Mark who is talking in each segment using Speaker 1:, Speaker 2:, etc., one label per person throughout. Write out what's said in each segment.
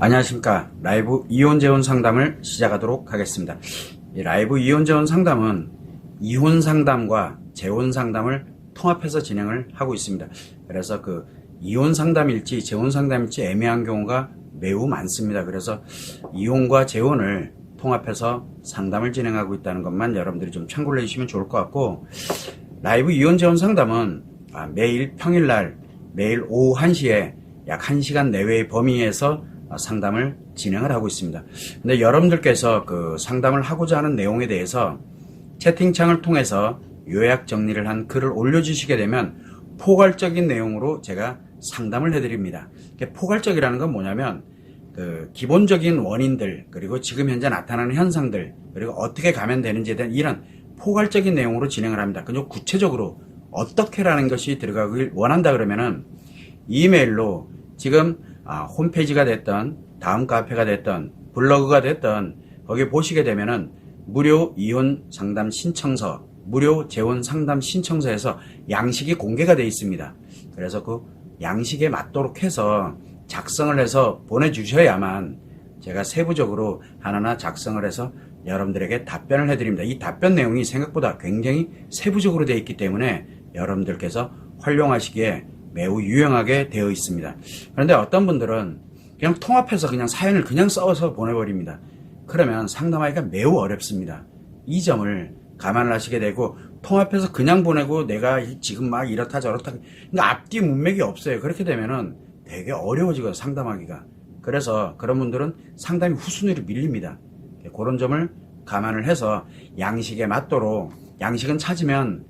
Speaker 1: 안녕하십니까. 라이브 이혼재혼 상담을 시작하도록 하겠습니다. 이 라이브 이혼재혼 상담은 이혼 상담과 재혼 상담을 통합해서 진행을 하고 있습니다. 그래서 그 이혼 상담일지 재혼 상담일지 애매한 경우가 매우 많습니다. 그래서 이혼과 재혼을 통합해서 상담을 진행하고 있다는 것만 여러분들이 좀 참고를 해주시면 좋을 것 같고, 라이브 이혼재혼 상담은 매일 평일날 매일 오후 1시에 약 1시간 내외의 범위에서 상담을 진행을 하고 있습니다. 근데 여러분들께서 그 상담을 하고자 하는 내용에 대해서 채팅창을 통해서 요약 정리를 한 글을 올려주시게 되면 포괄적인 내용으로 제가 상담을 해드립니다. 포괄적이라는 건 뭐냐면 그 기본적인 원인들, 그리고 지금 현재 나타나는 현상들, 그리고 어떻게 가면 되는지에 대한 이런 포괄적인 내용으로 진행을 합니다. 그냥 구체적으로 어떻게라는 것이 들어가길 원한다 그러면은 이메일로 지금 홈페이지가 됐던 다음 카페가 됐던 블로그가 됐던 거기 보시게 되면은 무료 이혼 상담 신청서, 무료 재혼 상담 신청서에서 양식이 공개가 되어 있습니다. 그래서 그 양식에 맞도록 해서 작성을 해서 보내주셔야만 제가 세부적으로 하나하나 작성을 해서 여러분들에게 답변을 해드립니다. 이 답변 내용이 생각보다 굉장히 세부적으로 되어 있기 때문에 여러분들께서 활용하시기에 매우 유용하게 되어 있습니다. 그런데 어떤 분들은 그냥 통합해서 그냥 사연을 그냥 써서 보내버립니다. 그러면 상담하기가 매우 어렵습니다. 이 점을 감안을 하시게 되고, 통합해서 그냥 보내고 내가 지금 막 이렇다 저렇다, 그러니까 앞뒤 문맥이 없어요. 그렇게 되면은 되게 어려워지거든요, 상담하기가. 그래서 그런 분들은 상담이 후순위로 밀립니다. 그런 점을 감안을 해서 양식에 맞도록, 양식은 찾으면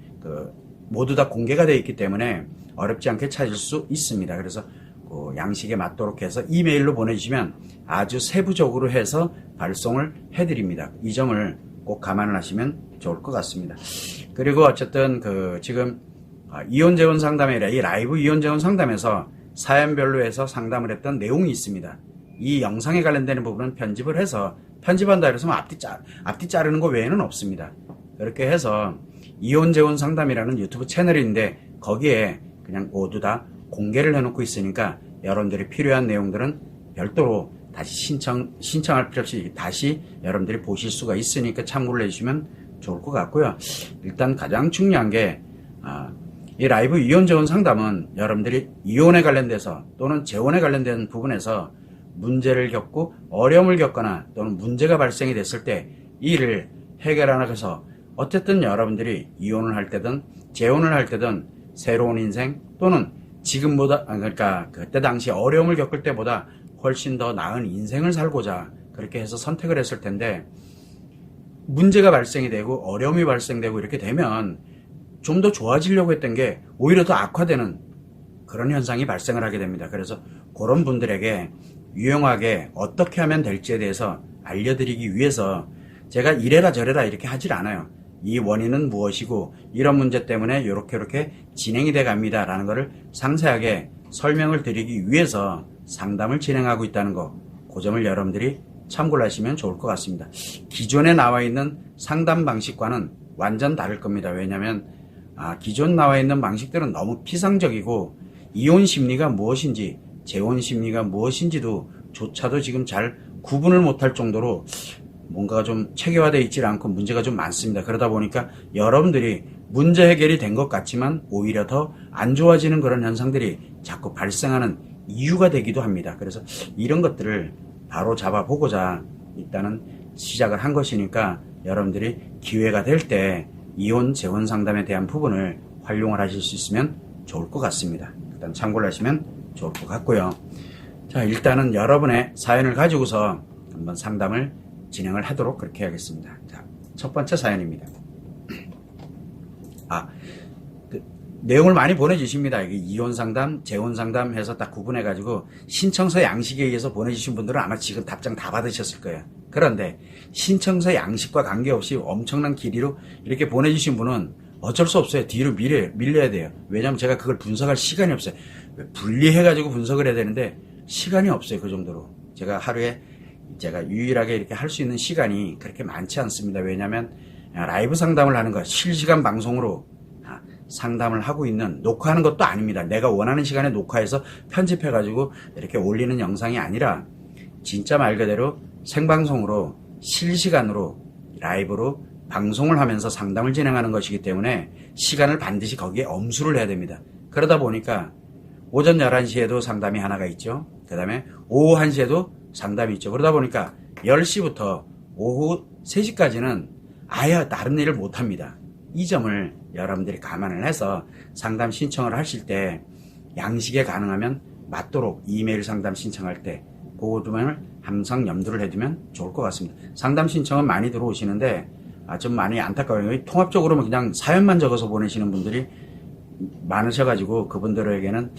Speaker 1: 모두 다 공개가 되어 있기 때문에 어렵지 않게 찾을 수 있습니다. 그래서 그 양식에 맞도록 해서 이메일로 보내주시면 아주 세부적으로 해서 발송을 해드립니다. 이 점을 꼭 감안을 하시면 좋을 것 같습니다. 그리고 어쨌든 지금 이혼재혼 상담이 아니라 이 라이브 이혼재혼 상담에서 사연별로 해서 상담을 했던 내용이 있습니다. 이 영상에 관련되는 부분은 편집을 해서, 편집한다 그래서 앞뒤 자르는 거 외에는 없습니다. 그렇게 해서 이혼재혼 상담이라는 유튜브 채널인데 거기에 그냥 모두 다 공개를 해놓고 있으니까 여러분들이 필요한 내용들은 별도로 다시 신청할 필요 없이 다시 여러분들이 보실 수가 있으니까 참고를 해주시면 좋을 것 같고요. 일단 가장 중요한 게 이 라이브 이혼재혼 상담은 여러분들이 이혼에 관련돼서 또는 재혼에 관련된 부분에서 문제를 겪고 어려움을 겪거나 또는 문제가 발생이 됐을 때 이를 해결하기 위해서 어쨌든 여러분들이 이혼을 할 때든 재혼을 할 때든 새로운 인생 또는 지금보다, 그러니까 그때 당시 어려움을 겪을 때보다 훨씬 더 나은 인생을 살고자 그렇게 해서 선택을 했을 텐데, 문제가 발생이 되고 어려움이 발생되고 이렇게 되면 좀 더 좋아지려고 했던 게 오히려 더 악화되는 그런 현상이 발생을 하게 됩니다. 그래서 그런 분들에게 유용하게 어떻게 하면 될지에 대해서 알려드리기 위해서 제가 이래라 저래라 이렇게 하질 않아요. 이 원인은 무엇이고 이런 문제 때문에 이렇게 진행이 돼 갑니다 라는 것을 상세하게 설명을 드리기 위해서 상담을 진행하고 있다는 거, 그 점을 여러분들이 참고를 하시면 좋을 것 같습니다. 기존에 나와 있는 상담 방식과는 완전 다를 겁니다. 왜냐하면 기존 나와 있는 방식들은 너무 피상적이고 이혼 심리가 무엇인지 재혼 심리가 무엇인지도 조차도 지금 잘 구분을 못할 정도로 뭔가가 좀 체계화되어 있지 않고 문제가 좀 많습니다. 그러다 보니까 여러분들이 문제 해결이 된 것 같지만 오히려 더 안 좋아지는 그런 현상들이 자꾸 발생하는 이유가 되기도 합니다. 그래서 이런 것들을 바로 잡아보고자 일단은 시작을 한 것이니까 여러분들이 기회가 될 때 이혼 재혼 상담에 대한 부분을 활용을 하실 수 있으면 좋을 것 같습니다. 일단 참고를 하시면 좋을 것 같고요. 자, 일단은 여러분의 사연을 가지고서 한번 상담을 진행을 하도록 그렇게 하겠습니다. 자, 첫 번째 사연입니다. 내용을 많이 보내주십니다. 이혼 상담, 재혼 상담 해서 딱 구분해가지고 신청서 양식에 의해서 보내주신 분들은 아마 지금 답장 다 받으셨을 거예요. 그런데 신청서 양식과 관계없이 엄청난 길이로 이렇게 보내주신 분은 어쩔 수 없어요. 뒤로 밀려야 돼요. 왜냐하면 제가 그걸 분석할 시간이 없어요. 분리해가지고 분석을 해야 되는데 시간이 없어요. 그 정도로. 제가 하루에 제가 유일하게 이렇게 할 수 있는 시간이 그렇게 많지 않습니다. 왜냐하면 라이브 상담을 하는 거 실시간 방송으로 상담을 하고 있는, 녹화하는 것도 아닙니다. 내가 원하는 시간에 녹화해서 편집해가지고 이렇게 올리는 영상이 아니라 진짜 말 그대로 생방송으로 실시간으로 라이브로 방송을 하면서 상담을 진행하는 것이기 때문에 시간을 반드시 거기에 엄수를 해야 됩니다. 그러다 보니까 오전 11시에도 상담이 하나가 있죠. 그 다음에 오후 1시에도 상담이 있죠. 그러다 보니까 10시부터 오후 3시까지는 아예 다른 일을 못합니다. 이 점을 여러분들이 감안을 해서 상담 신청을 하실 때 양식에 가능하면 맞도록 이메일 상담 신청할 때 그 점을 항상 염두를 해두면 좋을 것 같습니다. 상담 신청은 많이 들어오시는데 좀 많이 안타까워요. 통합적으로 그냥 사연만 적어서 보내시는 분들이 많으셔가지고 그분들에게는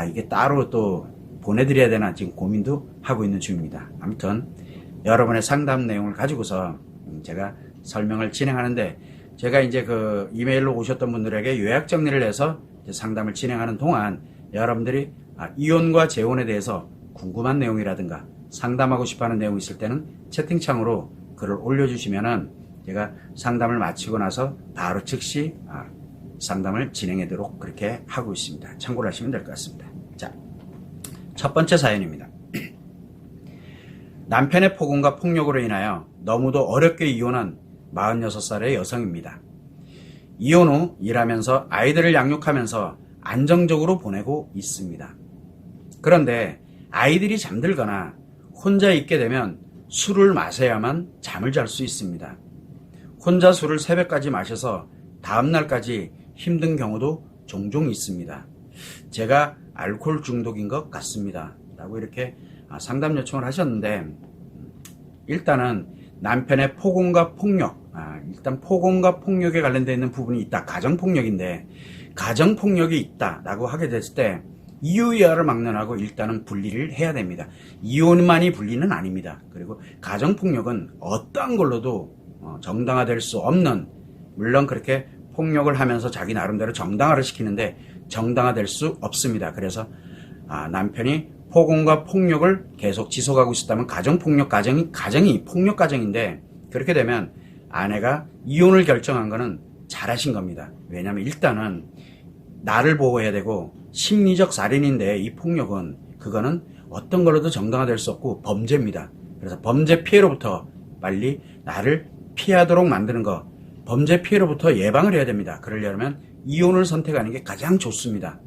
Speaker 1: 이게 따로 또 보내드려야 되나 지금 고민도 하고 있는 중입니다. 아무튼 여러분의 상담 내용을 가지고서 제가 설명을 진행하는데 제가 이제 그 이메일로 오셨던 분들에게 요약 정리를 해서 상담을 진행하는 동안 여러분들이 이혼과 재혼에 대해서 궁금한 내용이라든가 상담하고 싶어하는 내용이 있을 때는 채팅창으로 글을 올려주시면은 제가 상담을 마치고 나서 바로 즉시 상담을 진행하도록 그렇게 하고 있습니다. 참고를 하시면 될 것 같습니다. 자, 첫 번째 사연입니다. 남편의 폭언과 폭력으로 인하여 너무도 어렵게 이혼한 46살의 여성입니다. 이혼 후 일하면서 아이들을 양육하면서 안정적으로 보내고 있습니다. 그런데 아이들이 잠들거나 혼자 있게 되면 술을 마셔야만 잠을 잘 수 있습니다. 혼자 술을 새벽까지 마셔서 다음날까지 힘든 경우도 종종 있습니다. 제가 알코올 중독인 것 같습니다. 라고 이렇게 상담 요청을 하셨는데 일단은 남편의 폭언과 폭력, 일단 폭언과 폭력에 관련되어 있는 부분이 있다. 가정폭력인데 가정폭력이 있다라고 하게 됐을 때 이유이하를 막론하고 일단은 분리를 해야 됩니다. 이혼만이 분리는 아닙니다. 그리고 가정폭력은 어떠한 걸로도 정당화될 수 없는, 물론 그렇게 폭력을 하면서 자기 나름대로 정당화를 시키는데 정당화될 수 없습니다. 그래서 남편이 폭언과 폭력을 계속 지속하고 있었다면 가정폭력 가정이 폭력 가정인데 그렇게 되면 아내가 이혼을 결정한 거는 잘하신 겁니다. 왜냐하면 일단은 나를 보호해야 되고 심리적 살인인데 이 폭력은 그거는 어떤 걸로도 정당화될 수 없고 범죄입니다. 그래서 범죄 피해로부터 빨리 나를 피하도록 만드는 거, 범죄 피해로부터 예방을 해야 됩니다. 그러려면 이혼을 선택하는 게 가장 좋습니다.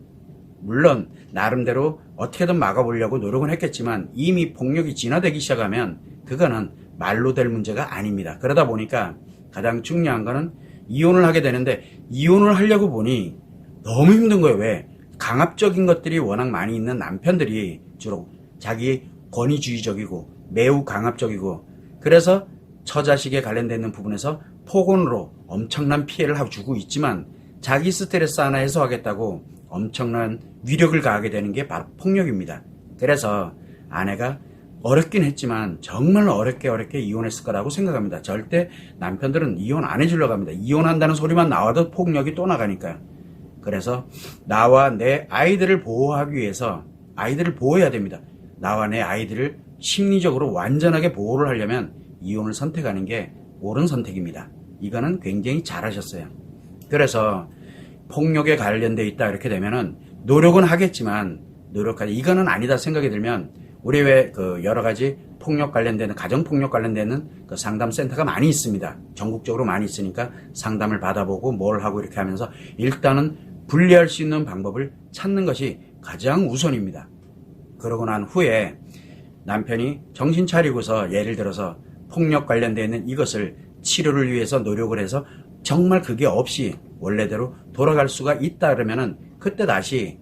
Speaker 1: 물론 나름대로 어떻게든 막아보려고 노력은 했겠지만 이미 폭력이 진화되기 시작하면 그거는 말로 될 문제가 아닙니다. 그러다 보니까 가장 중요한 거는 이혼을 하게 되는데 이혼을 하려고 보니 너무 힘든 거예요. 왜? 강압적인 것들이 워낙 많이 있는 남편들이 주로 자기 권위주의적이고 매우 강압적이고 그래서 처자식에 관련되어 있는 부분에서 폭언으로 엄청난 피해를 하고 주고 있지만 자기 스트레스 하나 해소하겠다고 엄청난 위력을 가하게 되는 게 바로 폭력입니다. 그래서 아내가 어렵긴 했지만 정말 어렵게 이혼했을 거라고 생각합니다. 절대 남편들은 이혼 안 해주려고 합니다. 이혼한다는 소리만 나와도 폭력이 또 나가니까요. 그래서 나와 내 아이들을 보호하기 위해서 아이들을 보호해야 됩니다. 나와 내 아이들을 심리적으로 완전하게 보호를 하려면 이혼을 선택하는 게 옳은 선택입니다. 이거는 굉장히 잘하셨어요. 그래서 폭력에 관련돼 있다 이렇게 되면은 노력은 하겠지만 노력하지 이거는 아니다 생각이 들면 우리 왜 그 여러 가지 폭력 관련되는 가정폭력 관련되는 그 상담센터가 많이 있습니다. 전국적으로 많이 있으니까 상담을 받아보고 뭘 하고 이렇게 하면서 일단은 분리할 수 있는 방법을 찾는 것이 가장 우선입니다. 그러고 난 후에 남편이 정신 차리고서 예를 들어서 폭력 관련되어 있는 이것을 치료를 위해서 노력을 해서 정말 그게 없이 원래대로 돌아갈 수가 있다 그러면은 그때 다시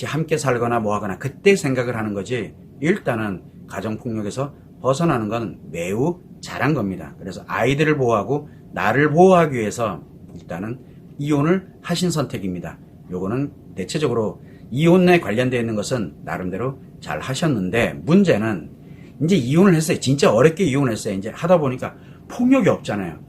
Speaker 1: 함께 살거나 뭐 하거나 그때 생각을 하는 거지 일단은 가정폭력에서 벗어나는 건 매우 잘한 겁니다. 그래서 아이들을 보호하고 나를 보호하기 위해서 일단은 이혼을 하신 선택입니다. 요거는 대체적으로 이혼에 관련되어 있는 것은 나름대로 잘 하셨는데 문제는 이제 이혼을 했어요. 진짜 어렵게 이혼했어요. 이제 하다 보니까 폭력이 없잖아요.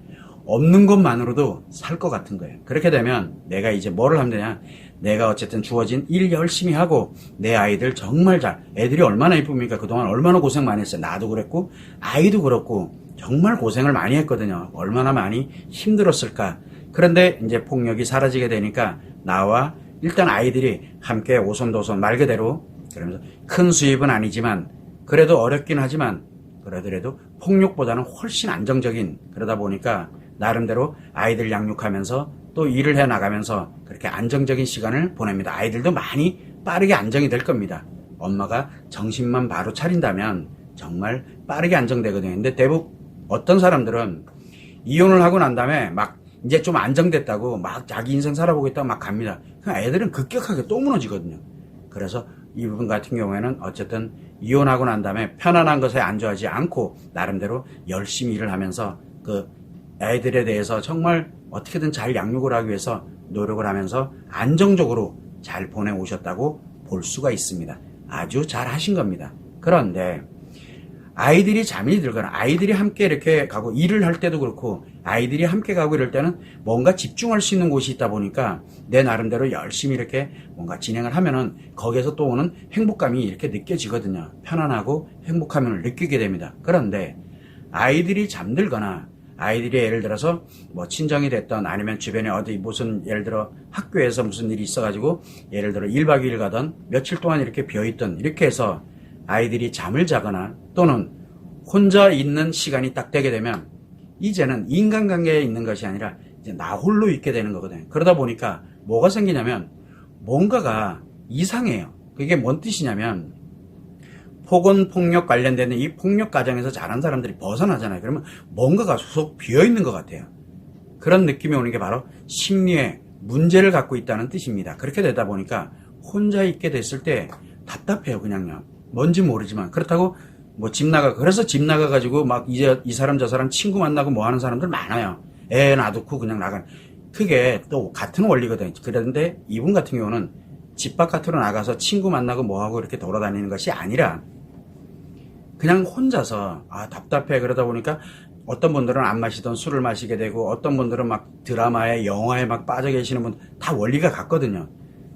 Speaker 1: 없는 것만으로도 살 것 같은 거예요. 그렇게 되면 내가 이제 뭐를 하면 되냐. 내가 어쨌든 주어진 일 열심히 하고 내 아이들 정말 애들이 얼마나 이쁩니까? 그동안 얼마나 고생 많이 했어요. 나도 그랬고 아이도 그렇고 정말 고생을 많이 했거든요. 얼마나 많이 힘들었을까. 그런데 이제 폭력이 사라지게 되니까 나와 일단 아이들이 함께 오손도손 말 그대로 그러면서 큰 수입은 아니지만 그래도 어렵긴 하지만 그러더라도 폭력보다는 훨씬 안정적인, 그러다 보니까 나름대로 아이들 양육하면서 또 일을 해 나가면서 그렇게 안정적인 시간을 보냅니다. 아이들도 많이 빠르게 안정이 될 겁니다. 엄마가 정신만 바로 차린다면 정말 빠르게 안정되거든요. 근데 대부분 어떤 사람들은 이혼을 하고 난 다음에 막 이제 좀 안정됐다고 막 자기 인생 살아보겠다고 막 갑니다. 그럼 애들은 급격하게 또 무너지거든요. 그래서 이 부분 같은 경우에는 어쨌든 이혼하고 난 다음에 편안한 것에 안주하지 않고 나름대로 열심히 일을 하면서 그 애들에 대해서 정말 어떻게든 잘 양육을 하기 위해서 노력을 하면서 안정적으로 잘 보내오셨다고 볼 수가 있습니다. 아주 잘 하신 겁니다. 그런데 아이들이 잠이 들거나 아이들이 함께 이렇게 가고 일을 할 때도 그렇고 아이들이 함께 가고 이럴 때는 뭔가 집중할 수 있는 곳이 있다 보니까 내 나름대로 열심히 이렇게 뭔가 진행을 하면은 거기에서 또 오는 행복감이 이렇게 느껴지거든요. 편안하고 행복함을 느끼게 됩니다. 그런데 아이들이 잠들거나 아이들이 예를 들어서 뭐 친정이 됐던 아니면 주변에 어디 무슨 예를 들어 학교에서 무슨 일이 있어가지고 예를 들어 1박 2일 가던 며칠 동안 이렇게 비어있던 이렇게 해서 아이들이 잠을 자거나 또는 혼자 있는 시간이 딱 되게 되면 이제는 인간관계에 있는 것이 아니라 이제 나 홀로 있게 되는 거거든요. 그러다 보니까 뭐가 생기냐면 뭔가가 이상해요. 그게 뭔 뜻이냐면 폭언, 폭력 관련되는 이 폭력 과정에서 자란 사람들이 벗어나잖아요. 그러면 뭔가가 속 비어있는 것 같아요. 그런 느낌이 오는 게 바로 심리에 문제를 갖고 있다는 뜻입니다. 그렇게 되다 보니까 혼자 있게 됐을 때 답답해요. 그냥요. 뭔지 모르지만. 그렇다고 뭐 집 나가, 그래서 집 나가가지고 막 이제 이 사람 저 사람 친구 만나고 뭐 하는 사람들 많아요. 애 놔두고 그냥 나간. 그게 또 같은 원리거든요. 그런데 이분 같은 경우는 집 바깥으로 나가서 친구 만나고 뭐 하고 이렇게 돌아다니는 것이 아니라 그냥 혼자서 답답해. 그러다 보니까 어떤 분들은 안 마시던 술을 마시게 되고 어떤 분들은 막 드라마에 영화에 막 빠져 계시는 분 다 원리가 같거든요.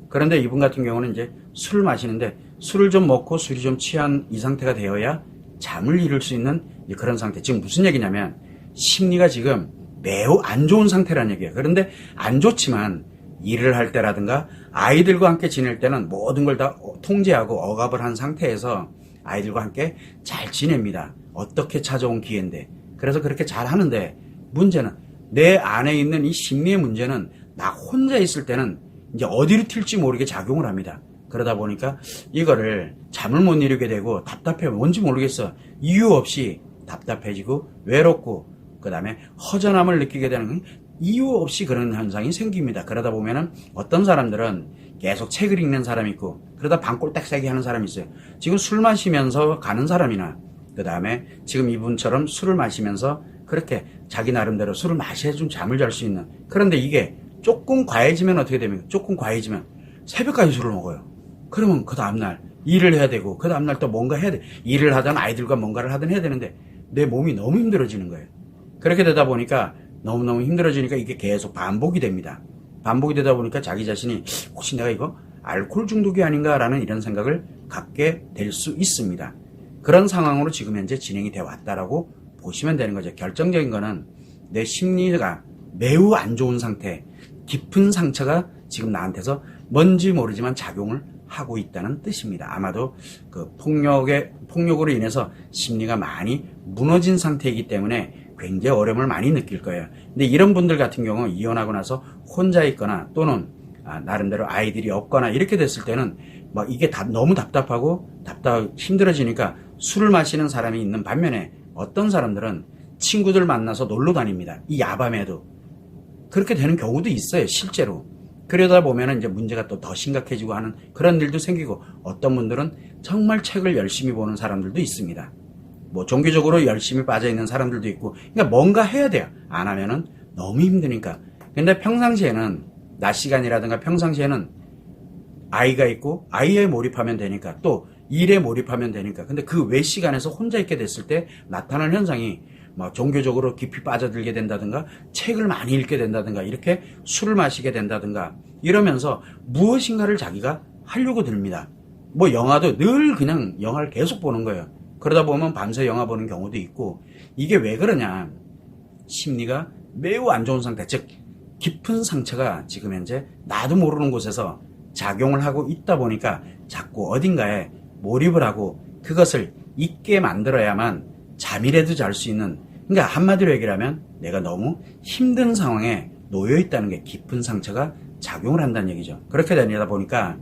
Speaker 1: 그런데 이분 같은 경우는 이제 술을 마시는데 술을 좀 먹고 술이 좀 취한 이 상태가 되어야 잠을 이룰 수 있는 그런 상태. 지금 무슨 얘기냐면 심리가 지금 매우 안 좋은 상태라는 얘기예요. 그런데 안 좋지만 일을 할 때라든가 아이들과 함께 지낼 때는 모든 걸 다 통제하고 억압을 한 상태에서 아이들과 함께 잘 지냅니다. 어떻게 찾아온 기회인데. 그래서 그렇게 잘 하는데 문제는 내 안에 있는 이 심리의 문제는 나 혼자 있을 때는 이제 어디로 튈지 모르게 작용을 합니다. 그러다 보니까 이거를 잠을 못 이루게 되고 답답해 뭔지 모르겠어. 이유 없이 답답해지고 외롭고 그 다음에 허전함을 느끼게 되는 이유 없이 그런 현상이 생깁니다. 그러다 보면은 어떤 사람들은 계속 책을 읽는 사람이 있고 그러다 방골딱새기 하는 사람이 있어요. 지금 술 마시면서 가는 사람이나 그 다음에 지금 이분처럼 술을 마시면서 그렇게 자기 나름대로 술을 마셔야 좀 잠을 잘 수 있는. 그런데 이게 조금 과해지면 어떻게 됩니까? 조금 과해지면 새벽까지 술을 먹어요. 그러면 그 다음날 일을 해야 되고 그 다음날 또 뭔가 해야 돼. 일을 하든 아이들과 뭔가를 하든 해야 되는데 내 몸이 너무 힘들어지는 거예요. 그렇게 되다 보니까 너무너무 힘들어지니까 이게 계속 반복이 됩니다. 반복이 되다 보니까 자기 자신이 혹시 내가 이거 알코올 중독이 아닌가라는 이런 생각을 갖게 될 수 있습니다. 그런 상황으로 지금 현재 진행이 되어 왔다라고 보시면 되는 거죠. 결정적인 거는 내 심리가 매우 안 좋은 상태, 깊은 상처가 지금 나한테서 뭔지 모르지만 작용을 하고 있다는 뜻입니다. 아마도 그 폭력으로 인해서 심리가 많이 무너진 상태이기 때문에 굉장히 어려움을 많이 느낄 거예요. 근데 이런 분들 같은 경우 이혼하고 나서 혼자 있거나 또는 나름대로 아이들이 없거나 이렇게 됐을 때는 막 이게 너무 답답하고 힘들어지니까 술을 마시는 사람이 있는 반면에 어떤 사람들은 친구들 만나서 놀러 다닙니다. 이 야밤에도. 그렇게 되는 경우도 있어요, 실제로. 그러다 보면은 이제 문제가 또 더 심각해지고 하는 그런 일도 생기고 어떤 분들은 정말 책을 열심히 보는 사람들도 있습니다. 뭐 종교적으로 열심히 빠져 있는 사람들도 있고, 그러니까 뭔가 해야 돼요. 안 하면은 너무 힘드니까. 근데 평상시에는 낮 시간이라든가 평상시에는 아이가 있고 아이에 몰입하면 되니까 또 일에 몰입하면 되니까. 근데 그 외 시간에서 혼자 있게 됐을 때 나타나는 현상이 막 종교적으로 깊이 빠져들게 된다든가 책을 많이 읽게 된다든가 이렇게 술을 마시게 된다든가 이러면서 무엇인가를 자기가 하려고 듭니다. 뭐 영화도 늘 그냥 영화를 계속 보는 거예요. 그러다 보면 밤새 영화 보는 경우도 있고 이게 왜 그러냐. 심리가 매우 안 좋은 상태, 즉 깊은 상처가 지금 현재 나도 모르는 곳에서 작용을 하고 있다 보니까 자꾸 어딘가에 몰입을 하고 그것을 있게 만들어야만 잠이라도 잘 수 있는, 그러니까 한마디로 얘기를 하면 내가 너무 힘든 상황에 놓여 있다는 게 깊은 상처가 작용을 한다는 얘기죠. 그렇게 되다 보니까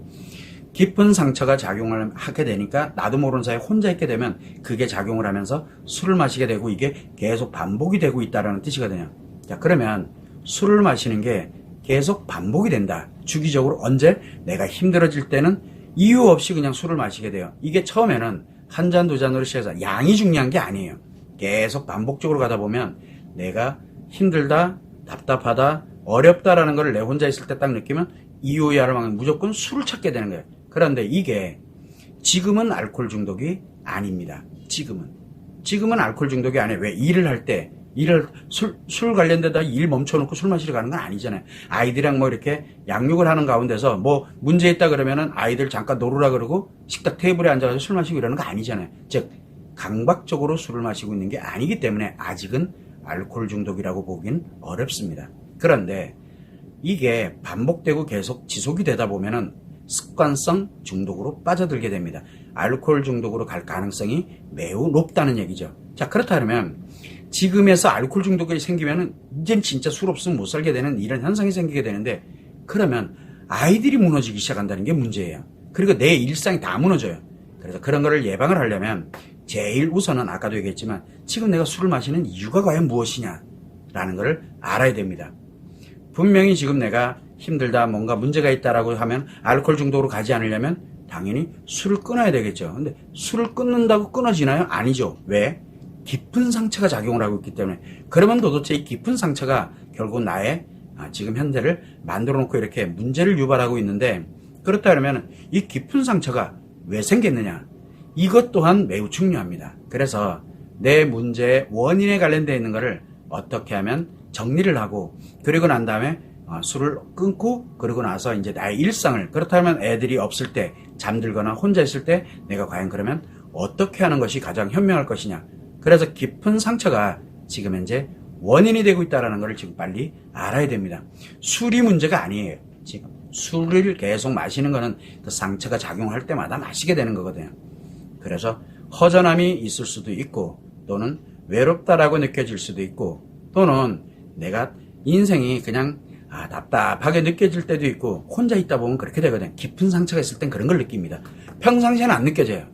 Speaker 1: 깊은 상처가 작용을 하게 되니까 나도 모르는 사이에 혼자 있게 되면 그게 작용을 하면서 술을 마시게 되고 이게 계속 반복이 되고 있다는 뜻이거든요. 자, 그러면 술을 마시는 게 계속 반복이 된다. 주기적으로 언제 내가 힘들어질 때는 이유 없이 그냥 술을 마시게 돼요. 이게 처음에는 한 잔, 두 잔으로 시작해서 양이 중요한 게 아니에요. 계속 반복적으로 가다 보면 내가 힘들다, 답답하다, 어렵다라는 걸 내 혼자 있을 때 딱 느끼면 이유야를 막 무조건 술을 찾게 되는 거예요. 그런데 이게 지금은 알코올 중독이 아닙니다. 지금은 알코올 중독이 아니에요. 왜? 일을 할 때 술 관련돼다 일 멈춰놓고 술 마시러 가는 건 아니잖아요. 아이들이랑 뭐 이렇게 양육을 하는 가운데서 뭐 문제 있다 그러면은 아이들 잠깐 놀으라 그러고 식탁 테이블에 앉아서 술 마시고 이러는 거 아니잖아요. 즉 강박적으로 술을 마시고 있는 게 아니기 때문에 아직은 알코올 중독이라고 보긴 어렵습니다. 그런데 이게 반복되고 계속 지속이 되다 보면은 습관성 중독으로 빠져들게 됩니다. 알코올 중독으로 갈 가능성이 매우 높다는 얘기죠. 자, 그렇다면 지금에서 알코올 중독이 생기면은 이젠 진짜 술 없으면 못 살게 되는 이런 현상이 생기게 되는데, 그러면 아이들이 무너지기 시작한다는 게 문제예요. 그리고 내 일상이 다 무너져요. 그래서 그런 거를 예방을 하려면 제일 우선은 아까도 얘기했지만 지금 내가 술을 마시는 이유가 과연 무엇이냐라는 걸 알아야 됩니다. 분명히 지금 내가 힘들다, 뭔가 문제가 있다라고 하면 알코올 중독으로 가지 않으려면 당연히 술을 끊어야 되겠죠. 근데 술을 끊는다고 끊어지나요? 아니죠. 왜? 깊은 상처가 작용을 하고 있기 때문에. 그러면 도대체 이 깊은 상처가 결국 나의 지금 현재를 만들어 놓고 이렇게 문제를 유발하고 있는데, 그렇다 그러면 이 깊은 상처가 왜 생겼느냐? 이것 또한 매우 중요합니다. 그래서 내 문제의 원인에 관련되어 있는 것을 어떻게 하면 정리를 하고, 그리고 난 다음에 술을 끊고, 그러고 나서 이제 나의 일상을, 그렇다면 애들이 없을 때, 잠들거나 혼자 있을 때 내가 과연 그러면 어떻게 하는 것이 가장 현명할 것이냐. 그래서 깊은 상처가 지금 현재 원인이 되고 있다는 것을 지금 빨리 알아야 됩니다. 술이 문제가 아니에요. 지금 술을 계속 마시는 거는 그 상처가 작용할 때마다 마시게 되는 거거든요. 그래서 허전함이 있을 수도 있고, 또는 외롭다라고 느껴질 수도 있고, 또는 내가 인생이 그냥 답답하게 느껴질 때도 있고, 혼자 있다 보면 그렇게 되거든요. 깊은 상처가 있을 땐 그런 걸 느낍니다. 평상시에는 안 느껴져요.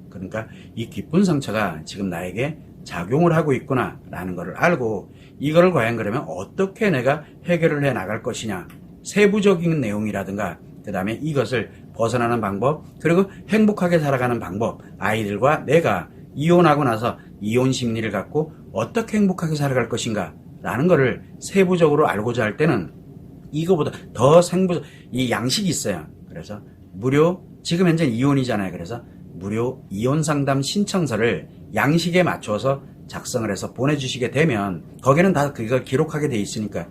Speaker 1: 그러니까 이 깊은 상처가 지금 나에게 작용을 하고 있구나 라는 것을 알고, 이걸 과연 그러면 어떻게 내가 해결을 해 나갈 것이냐, 세부적인 내용이라든가 그 다음에 이것을 벗어나는 방법, 그리고 행복하게 살아가는 방법, 아이들과 내가 이혼하고 나서 이혼 심리를 갖고 어떻게 행복하게 살아갈 것인가 라는 거를 세부적으로 알고자 할 때는 이거보다 더 이 양식이 있어요. 그래서 무료, 지금 현재 이혼이잖아요. 그래서 무료 이혼 상담 신청서를 양식에 맞춰서 작성을 해서 보내주시게 되면, 거기는 다 그걸 기록하게 돼 있으니까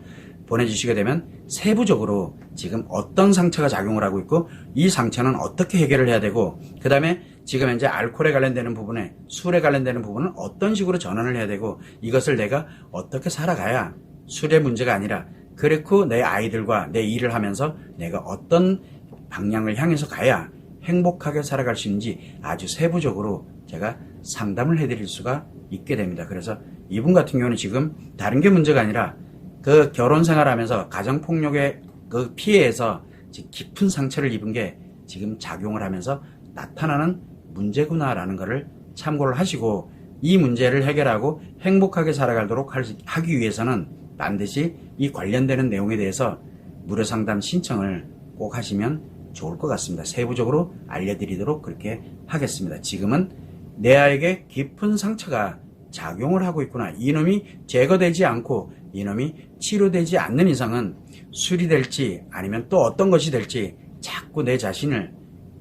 Speaker 1: 보내주시게 되면 세부적으로 지금 어떤 상처가 작용을 하고 있고, 이 상처는 어떻게 해결을 해야 되고, 그 다음에 지금 현재 알코올에 관련되는 부분에, 술에 관련되는 부분은 어떤 식으로 전환을 해야 되고, 이것을 내가 어떻게 살아가야 술의 문제가 아니라, 그렇고 내 아이들과 내 일을 하면서 내가 어떤 방향을 향해서 가야 행복하게 살아갈 수 있는지 아주 세부적으로 제가 상담을 해드릴 수가 있게 됩니다. 그래서 이분 같은 경우는 지금 다른 게 문제가 아니라 그 결혼 생활하면서 가정폭력의 그 피해에서 깊은 상처를 입은 게 지금 작용을 하면서 나타나는 문제구나라는 것을 참고를 하시고, 이 문제를 해결하고 행복하게 살아가도록 하기 위해서는 반드시 이 관련되는 내용에 대해서 무료 상담 신청을 꼭 하시면 좋을 것 같습니다. 세부적으로 알려드리도록 그렇게 하겠습니다. 지금은 내 아이에게 깊은 상처가 작용을 하고 있구나, 이놈이 제거되지 않고 이놈이 치료되지 않는 이상은 술이 될지 아니면 또 어떤 것이 될지 자꾸 내 자신을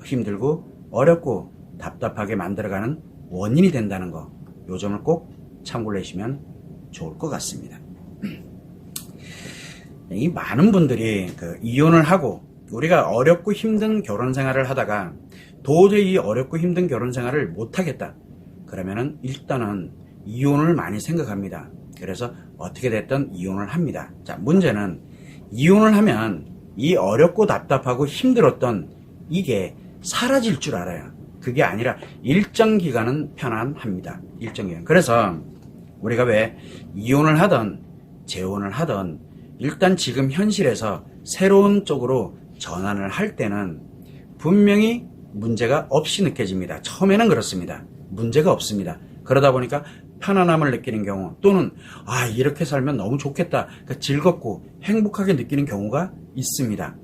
Speaker 1: 힘들고 어렵고 답답하게 만들어가는 원인이 된다는 거, 요 점을 꼭 참고를 하시면 좋을 것 같습니다. 이 많은 분들이 이혼을 하고, 우리가 어렵고 힘든 결혼 생활을 하다가 도저히 어렵고 힘든 결혼 생활을 못하겠다 그러면은 일단은 이혼을 많이 생각합니다. 그래서 어떻게 됐든 이혼을 합니다. 자, 문제는 이혼을 하면 이 어렵고 답답하고 힘들었던 이게 사라질 줄 알아요. 그게 아니라 일정 기간은 편안합니다. 일정 기간. 그래서 우리가 왜 이혼을 하든 재혼을 하든 일단 지금 현실에서 새로운 쪽으로 전환을 할 때는 분명히 문제가 없이 느껴집니다. 처음에는 그렇습니다. 문제가 없습니다. 그러다 보니까 편안함을 느끼는 경우 또는 이렇게 살면 너무 좋겠다. 그러니까 즐겁고 행복하게 느끼는 경우가 있습니다.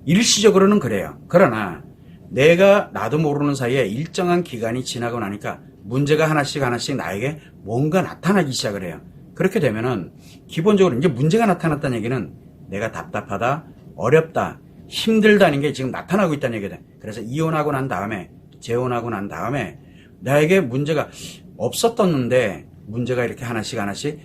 Speaker 1: 일시적으로는 그래요. 그러나 내가 나도 모르는 사이에 일정한 기간이 지나고 나니까 문제가 하나씩 나에게 뭔가 나타나기 시작을 해요. 그렇게 되면은 기본적으로 이제 문제가 나타났다는 얘기는 내가 답답하다, 어렵다, 힘들다는 게 지금 나타나고 있다는 얘기거든. 그래서 이혼하고 난 다음에 재혼하고 난 다음에 나에게 문제가 없었었는데 문제가 이렇게 하나씩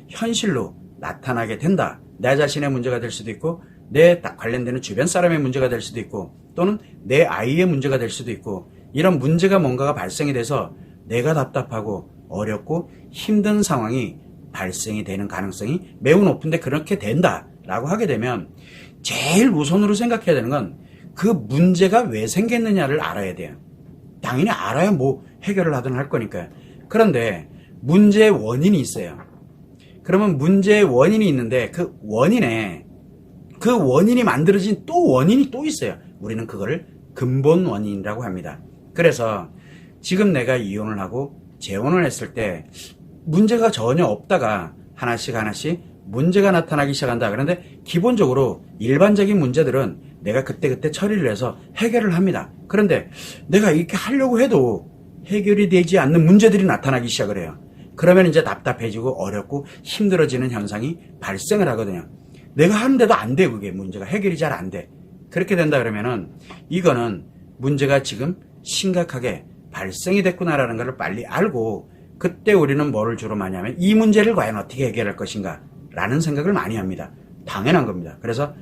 Speaker 1: 현실로 나타나게 된다. 내 자신의 문제가 될 수도 있고 내 관련되는 주변 사람의 문제가 될 수도 있고 또는 내 아이의 문제가 될 수도 있고 이런 문제가 뭔가가 발생이 돼서 내가 답답하고 어렵고 힘든 상황이 발생이 되는 가능성이 매우 높은데 그렇게 된다라고 하게 되면 제일 우선으로 생각해야 되는 건 그 문제가 왜 생겼느냐를 알아야 돼요. 당연히 알아야 뭐 해결을 하든 할 거니까요. 그런데 문제의 원인이 있어요. 그러면 문제의 원인이 있는데 그 원인이 만들어진 또 원인이 또 있어요. 우리는 그거를 근본 원인이라고 합니다. 그래서 지금 내가 이혼을 하고 재혼을 했을 때 문제가 전혀 없다가 하나씩 문제가 나타나기 시작한다. 그런데 기본적으로 일반적인 문제들은 내가 그때그때 처리를 해서 해결을 합니다. 그런데 내가 이렇게 하려고 해도 해결이 되지 않는 문제들이 나타나기 시작을 해요. 그러면 이제 답답해지고 어렵고 힘들어지는 현상이 발생을 하거든요. 내가 하는데도 안 돼. 그게 문제가 해결이 잘 안 돼. 그렇게 된다 그러면은 이거는 문제가 지금 심각하게 발생이 됐구나라는 것을 빨리 알고 그때 우리는 뭐를 주로 많이 하면 이 문제를 과연 어떻게 해결할 것인가 라는 생각을 많이 합니다. 당연한 겁니다. 그래서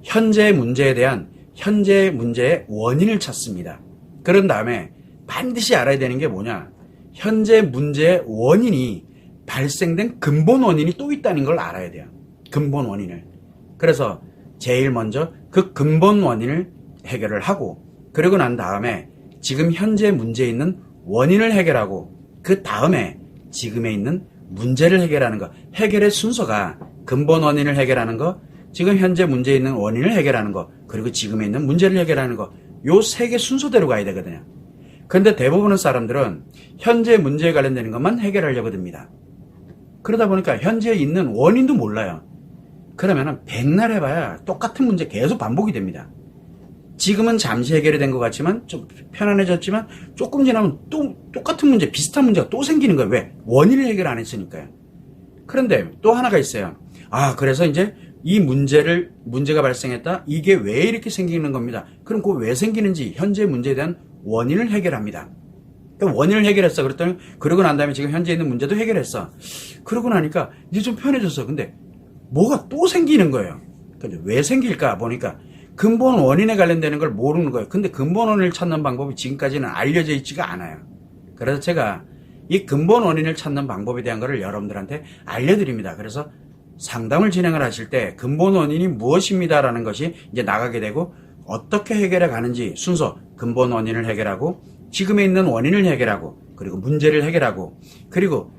Speaker 1: 현재 문제에 대한 현재 문제의 원인을 찾습니다. 그런 다음에 반드시 알아야 되는 게 뭐냐, 현재 문제의 원인이 발생된 근본 원인이 또 있다는 걸 알아야 돼요. 근본 원인을. 그래서 제일 먼저 그 근본 원인을 해결을 하고 그러고 난 다음에 지금 현재 문제에 있는 원인을 해결하고 그 다음에 지금에 있는 문제를 해결하는 거. 해결의 순서가 근본 원인을 해결하는 거, 지금 현재 문제에 있는 원인을 해결하는 거, 그리고 지금에 있는 문제를 해결하는 거. 요 세 개 순서대로 가야 되거든요. 그런데 대부분의 사람들은 현재 문제에 관련되는 것만 해결하려고 듭니다. 그러다 보니까 현재에 있는 원인도 몰라요. 그러면은 백날 해봐야 똑같은 문제 계속 반복이 됩니다. 지금은 잠시 해결이 된 것 같지만 좀 편안해졌지만 조금 지나면 또 똑같은 문제, 비슷한 문제가 또 생기는 거예요. 왜? 원인을 해결 안 했으니까요. 그런데 또 하나가 있어요. 그래서 이제 이 문제가 발생했다. 이게 왜 이렇게 생기는 겁니다. 그럼 그 왜 생기는지 현재 문제에 대한 원인을 해결합니다. 그러니까 원인을 해결했어. 그랬더니 그러고 난 다음에 지금 현재 있는 문제도 해결했어. 그러고 나니까 이제 좀 편해졌어. 근데 뭐가 또 생기는 거예요. 그러니까 왜 생길까 보니까 근본 원인에 관련되는 걸 모르는 거예요. 근데 근본 원인을 찾는 방법이 지금까지는 알려져 있지가 않아요. 그래서 제가 이 근본 원인을 찾는 방법에 대한 거를 여러분들한테 알려드립니다. 그래서 상담을 진행을 하실 때 근본 원인이 무엇입니다라는 것이 이제 나가게 되고 어떻게 해결해 가는지 순서, 근본 원인을 해결하고 지금에 있는 원인을 해결하고 그리고 문제를 해결하고 그리고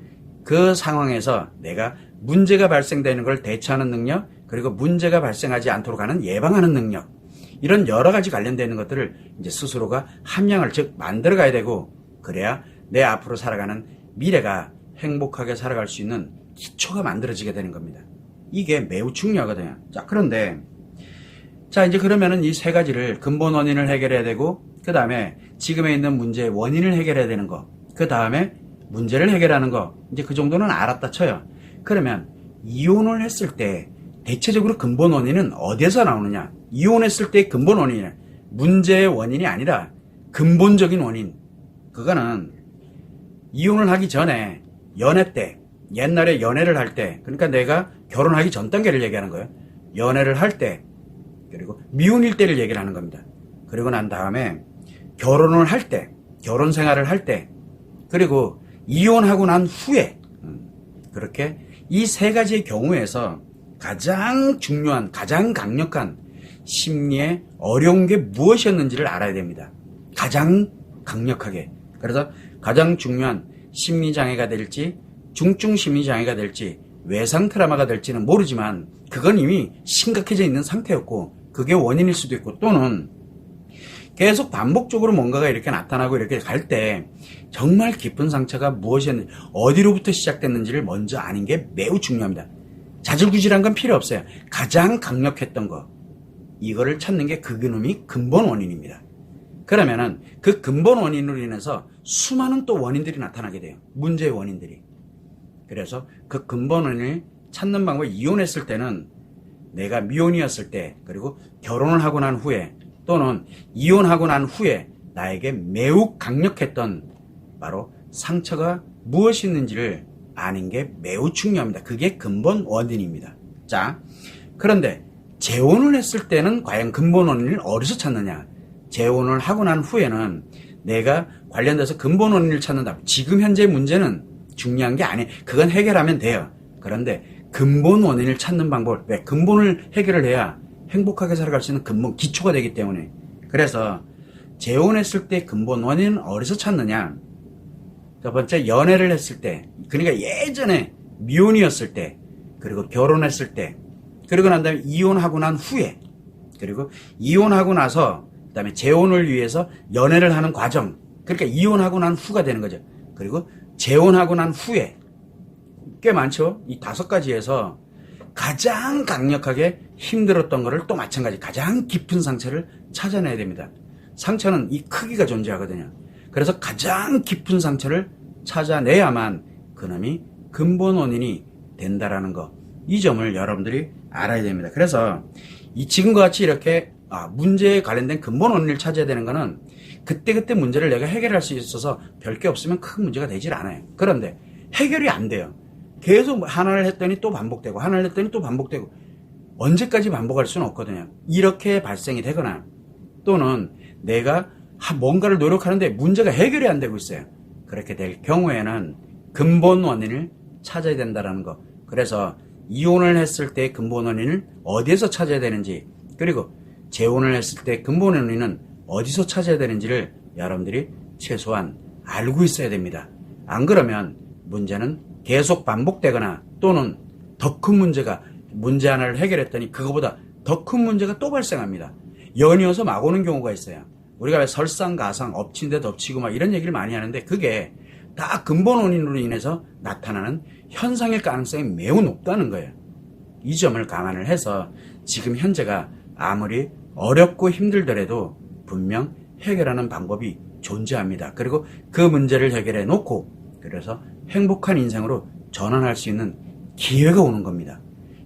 Speaker 1: 그 상황에서 내가 문제가 발생되는 걸 대처하는 능력, 그리고 문제가 발생하지 않도록 하는 예방하는 능력, 이런 여러 가지 관련되는 것들을 이제 스스로가 함량을 즉 만들어 가야 되고 그래야 내 앞으로 살아가는 미래가 행복하게 살아갈 수 있는 기초가 만들어지게 되는 겁니다. 이게 매우 중요하거든요. 자, 그런데 이제 그러면은 이 세 가지를 근본 원인을 해결해야 되고 그 다음에 지금에 있는 문제의 원인을 해결해야 되는 거, 그 다음에 문제를 해결하는 거, 이제 그 정도는 알았다 쳐요. 그러면 이혼을 했을 때 대체적으로 근본 원인은 어디에서 나오느냐? 이혼했을 때 근본 원인은 문제의 원인이 아니라 근본적인 원인. 그거는 이혼을 하기 전에 연애 때, 옛날에 연애를 할 때, 그러니까 내가 결혼하기 전 단계를 얘기하는 거예요. 연애를 할 때, 그리고 미혼일 때를 얘기를 하는 겁니다. 그리고 난 다음에 결혼을 할 때, 결혼 생활을 할 때, 그리고 이혼하고 난 후에, 그렇게 이 세 가지의 경우에서 가장 중요한, 가장 강력한 심리에 어려운 게 무엇이었는지를 알아야 됩니다. 가장 강력하게. 그래서 가장 중요한 심리장애가 될지 중증 심리장애가 될지 외상 트라우마가 될지는 모르지만 그건 이미 심각해져 있는 상태였고 그게 원인일 수도 있고 또는 계속 반복적으로 뭔가가 이렇게 나타나고 이렇게 갈 때 정말 깊은 상처가 무엇이었는지 어디로부터 시작됐는지를 먼저 아는 게 매우 중요합니다. 자질구질한 건 필요 없어요. 가장 강력했던 거 이거를 찾는 게 그놈이 근본 원인입니다. 그러면은 그 근본 원인으로 인해서 수많은 또 원인들이 나타나게 돼요. 문제의 원인들이. 그래서 그 근본 원인을 찾는 방법을 이혼했을 때는 내가 미혼이었을 때 그리고 결혼을 하고 난 후에 또는 이혼하고 난 후에 나에게 매우 강력했던 바로 상처가 무엇이 있는지를 아는 게 매우 중요합니다. 그게 근본 원인입니다. 자, 그런데 재혼을 했을 때는 과연 근본 원인을 어디서 찾느냐? 재혼을 하고 난 후에는 내가 관련돼서 근본 원인을 찾는다. 지금 현재 문제는 중요한 게 아니에요. 그건 해결하면 돼요. 그런데 근본 원인을 찾는 방법, 왜? 근본을 해결을 해야 행복하게 살아갈 수 있는 근본, 기초가 되기 때문에. 그래서 재혼했을 때 근본 원인은 어디서 찾느냐? 첫 번째, 연애를 했을 때, 그러니까 예전에 미혼이었을 때, 그리고 결혼했을 때, 그리고 난 다음에 이혼하고 난 후에, 그리고 이혼하고 나서 그 다음에 재혼을 위해서 연애를 하는 과정, 그러니까 이혼하고 난 후가 되는 거죠. 그리고 재혼하고 난 후에 꽤 많죠. 이 5가지에서 가장 강력하게 힘들었던 거를 또 마찬가지 가장 깊은 상처를 찾아내야 됩니다. 상처는 이 크기가 존재하거든요. 그래서 가장 깊은 상처를 찾아내야만 그놈이 근본 원인이 된다라는 거, 이 점을 여러분들이 알아야 됩니다. 그래서 이 지금과 같이 이렇게 문제에 관련된 근본 원인을 찾아야 되는 거는 그때그때 문제를 내가 해결할 수 있어서 별게 없으면 큰 문제가 되질 않아요. 그런데 해결이 안 돼요. 계속 하나를 했더니 또 반복되고 하나를 했더니 또 반복되고 언제까지 반복할 수는 없거든요. 이렇게 발생이 되거나 또는 내가 뭔가를 노력하는데 문제가 해결이 안 되고 있어요. 그렇게 될 경우에는 근본 원인을 찾아야 된다는 거. 그래서 이혼을 했을 때 근본 원인을 어디에서 찾아야 되는지, 그리고 재혼을 했을 때 근본 원인은 어디서 찾아야 되는지를 여러분들이 최소한 알고 있어야 됩니다. 안 그러면 문제는 계속 반복되거나 또는 더 큰 문제 하나를 해결했더니 그거보다 더 큰 문제가 또 발생합니다. 연이어서 막 오는 경우가 있어요. 우리가 왜 설상가상, 엎친 데 덮치고 막 이런 얘기를 많이 하는데 그게 다 근본 원인으로 인해서 나타나는 현상일 가능성이 매우 높다는 거예요. 이 점을 감안을 해서 지금 현재가 아무리 어렵고 힘들더라도 분명 해결하는 방법이 존재합니다. 그리고 그 문제를 해결해 놓고 그래서 행복한 인생으로 전환할 수 있는 기회가 오는 겁니다.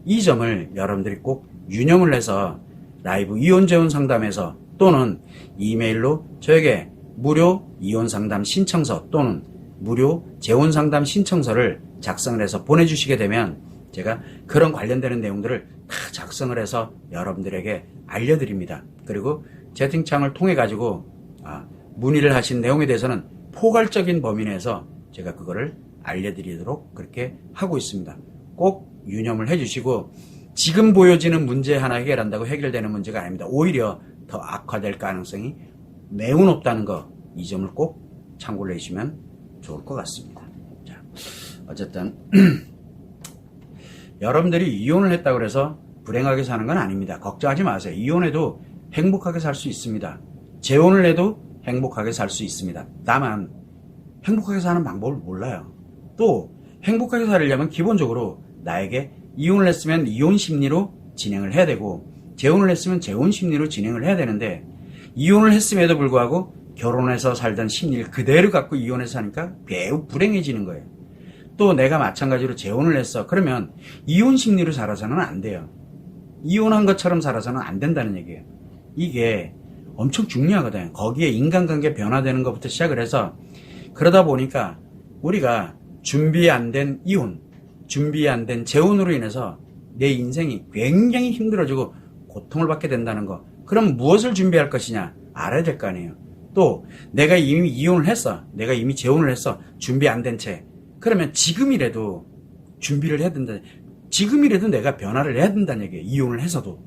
Speaker 1: 이 점을 여러분들이 꼭 유념을 해서 라이브 이혼재혼 상담에서 또는 이메일로 저에게 무료 이혼상담 신청서 또는 무료 재혼상담 신청서를 작성을 해서 보내주시게 되면 제가 그런 관련되는 내용들을 다 작성을 해서 여러분들에게 알려드립니다. 그리고 채팅창을 통해 가지고 문의를 하신 내용에 대해서는 포괄적인 범위 내에서 제가 그거를 알려드리도록 그렇게 하고 있습니다. 꼭 유념을 해주시고 지금 보여지는 문제 하나 해결한다고 해결되는 문제가 아닙니다. 오히려 더 악화될 가능성이 매우 높다는 거, 이 점을 꼭 참고를 해주시면 좋을 것 같습니다. 자, 어쨌든 여러분들이 이혼을 했다고 해서 불행하게 사는 건 아닙니다. 걱정하지 마세요. 이혼해도 행복하게 살 수 있습니다. 재혼을 해도 행복하게 살 수 있습니다. 다만 행복하게 사는 방법을 몰라요. 또 행복하게 살려면 기본적으로 나에게 이혼을 했으면 이혼 심리로 진행을 해야 되고 재혼을 했으면 재혼 심리로 진행을 해야 되는데 이혼을 했음에도 불구하고 결혼해서 살던 심리를 그대로 갖고 이혼해서 사니까 매우 불행해지는 거예요. 또 내가 마찬가지로 재혼을 했어. 그러면 이혼 심리로 살아서는 안 돼요. 이혼한 것처럼 살아서는 안 된다는 얘기예요. 이게 엄청 중요하거든요. 거기에 인간관계 변화되는 것부터 시작을 해서 그러다 보니까 우리가 준비 안 된 이혼, 준비 안 된 재혼으로 인해서 내 인생이 굉장히 힘들어지고 고통을 받게 된다는 거. 그럼 무엇을 준비할 것이냐? 알아야 될 거 아니에요. 또 내가 이미 이혼을 했어. 내가 이미 재혼을 했어. 준비 안 된 채. 그러면 지금이라도 준비를 해야 된다. 지금이라도 내가 변화를 해야 된다는 얘기예요. 이혼을 해서도.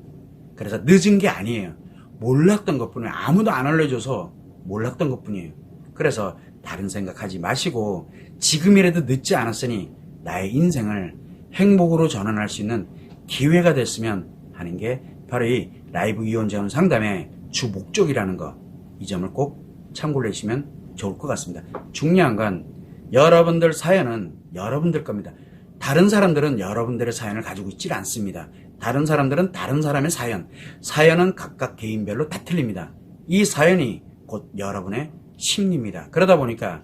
Speaker 1: 그래서 늦은 게 아니에요. 몰랐던 것뿐이에요. 아무도 안 알려줘서 몰랐던 것뿐이에요. 그래서 다른 생각하지 마시고 지금이라도 늦지 않았으니 나의 인생을 행복으로 전환할 수 있는 기회가 됐으면 하는 게 바로 이 라이브 이혼 재혼 상담의 주 목적이라는 거, 이 점을 꼭 참고를 해주시면 좋을 것 같습니다. 중요한 건 여러분들 사연은 여러분들 겁니다. 다른 사람들은 여러분들의 사연을 가지고 있질 않습니다. 다른 사람들은 다른 사람의 사연은 각각 개인별로 다 틀립니다. 이 사연이 곧 여러분의 심리입니다. 그러다 보니까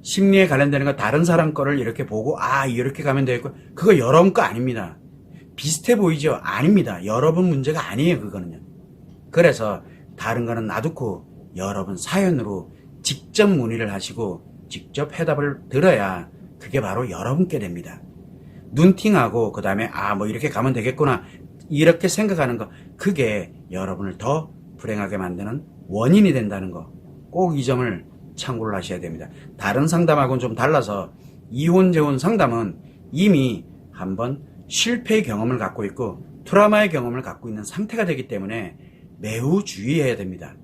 Speaker 1: 심리에 관련되는 거 다른 사람 거를 이렇게 보고 이렇게 가면 되겠고, 그거 여러분 거 아닙니다. 비슷해 보이죠? 아닙니다. 여러분 문제가 아니에요, 그거는요. 그래서 다른 거는 놔두고 여러분 사연으로 직접 문의를 하시고 직접 해답을 들어야 그게 바로 여러분께 됩니다. 눈팅하고 그 다음에 뭐 이렇게 가면 되겠구나 이렇게 생각하는 거, 그게 여러분을 더 불행하게 만드는 원인이 된다는 거, 꼭 이 점을 참고를 하셔야 됩니다. 다른 상담하고는 좀 달라서 이혼 재혼 상담은 이미 한번 실패의 경험을 갖고 있고 트라우마의 경험을 갖고 있는 상태가 되기 때문에 매우 주의해야 됩니다.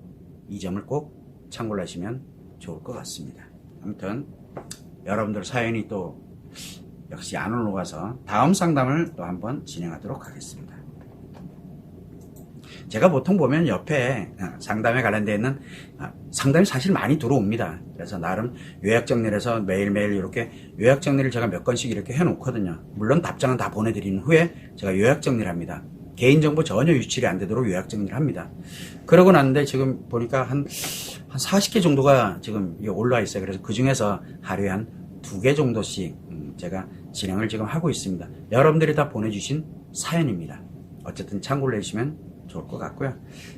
Speaker 1: 이 점을 꼭 참고를 하시면 좋을 것 같습니다. 아무튼 여러분들 사연이 또 역시 안 올라가서 다음 상담을 또 한번 진행하도록 하겠습니다. 제가 보통 보면 옆에 상담에 관련되어 있는 상담이 사실 많이 들어옵니다. 그래서 나름 요약 정리를 해서 매일매일 이렇게 요약 정리를 제가 몇 건씩 이렇게 해놓거든요. 물론 답장은 다 보내드린 후에 제가 요약 정리를 합니다. 개인정보 전혀 유출이 안 되도록 요약 정리를 합니다. 그러고 났는데 지금 보니까 한 40개 정도가 지금 올라와 있어요. 그래서 그 중에서 하루에 한 2개 정도씩 제가 진행을 지금 하고 있습니다. 여러분들이 다 보내주신 사연입니다. 어쨌든 참고를 해주시면 좋을 것 같고요.